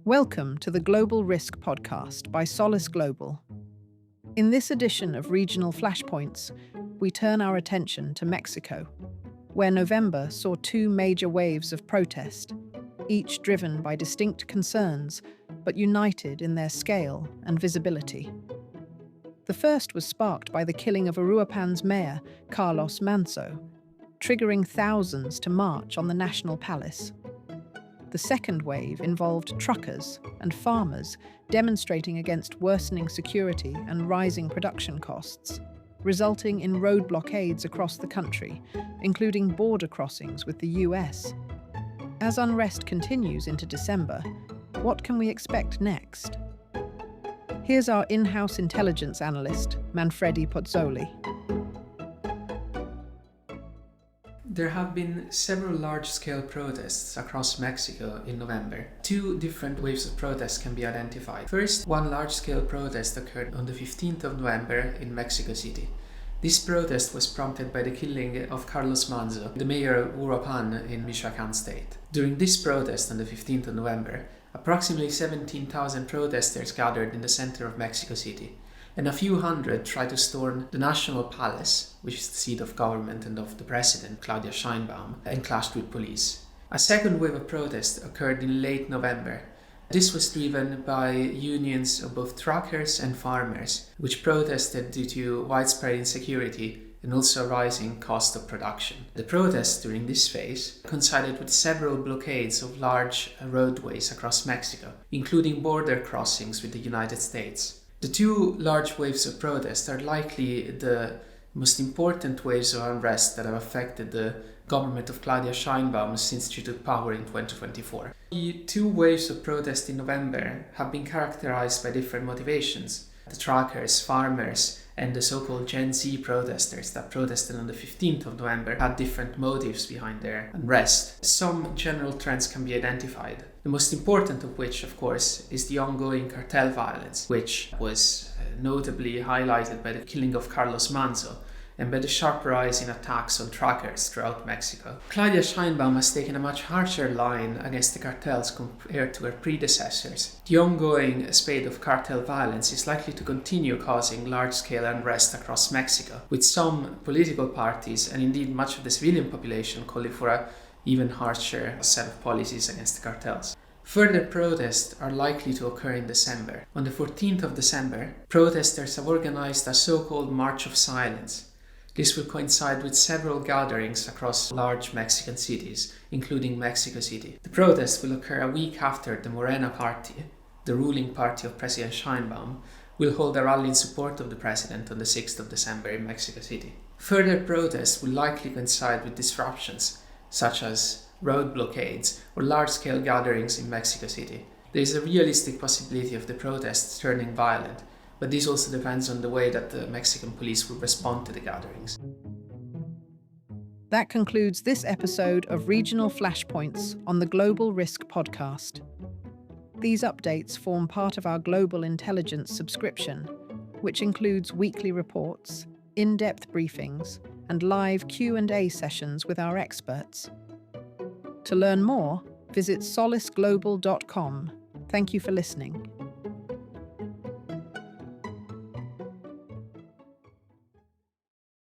Welcome to the Global Risk Podcast by Solis Global. In this edition of Regional Flashpoints, we turn our attention to Mexico, where November saw two major waves of protest, each driven by distinct concerns, but united in their scale and visibility. The first was sparked by the killing of Uruapan's mayor, Carlos Manso, triggering thousands to march on the National Palace. The second wave involved truckers and farmers demonstrating against worsening security and rising production costs, resulting in road blockades across the country, including border crossings with the US. As unrest continues into December, what can we expect next? Here's our in-house intelligence analyst, Manfredi Pozzoli. There have been several large-scale protests across Mexico in November. Two different waves of protests can be identified. First, one large-scale protest occurred on the 15th of November in Mexico City. This protest was prompted by the killing of Carlos Manso, the mayor of Uruapan in Michoacán state. During this protest on the 15th of November, approximately 17,000 protesters gathered in the center of Mexico City, and a few hundred tried to storm the National Palace, which is the seat of government and of the president, Claudia Sheinbaum, and clashed with police. A second wave of protest occurred in late November. This was driven by unions of both truckers and farmers, which protested due to widespread insecurity and also a rising cost of production. The protests during this phase coincided with several blockades of large roadways across Mexico, including border crossings with the United States. The two large waves of protest are likely the most important waves of unrest that have affected the government of Claudia Sheinbaum since she took power in 2024. The two waves of protest in November have been characterized by different motivations. The truckers, farmers, and the so-called Gen Z protesters that protested on the 15th of November had different motives behind their unrest. Some general trends can be identified. The most important of which, of course, is the ongoing cartel violence, which was notably highlighted by the killing of Carlos Manso and by the sharp rise in attacks on truckers throughout Mexico. Claudia Sheinbaum has taken a much harsher line against the cartels compared to her predecessors. The ongoing spate of cartel violence is likely to continue causing large-scale unrest across Mexico, with some political parties and indeed much of the civilian population calling for an even harsher set of policies against the cartels. Further protests are likely to occur in December. On the 14th of December, protesters have organized a so-called March of Silence. This will coincide with several gatherings across large Mexican cities, including Mexico City. The protest will occur a week after the Morena party, the ruling party of President Sheinbaum, will hold a rally in support of the president on the 6th of December in Mexico City. Further protests will likely coincide with disruptions, such as road blockades or large-scale gatherings in Mexico City. There is a realistic possibility of the protests turning violent, but this also depends on the way that the Mexican police will respond to the gatherings. That concludes this episode of Regional Flashpoints on the Global Risk Podcast. These updates form part of our Global Intelligence subscription, which includes weekly reports, in-depth briefings, and live Q&A sessions with our experts. To learn more, visit solisglobal.com. Thank you for listening.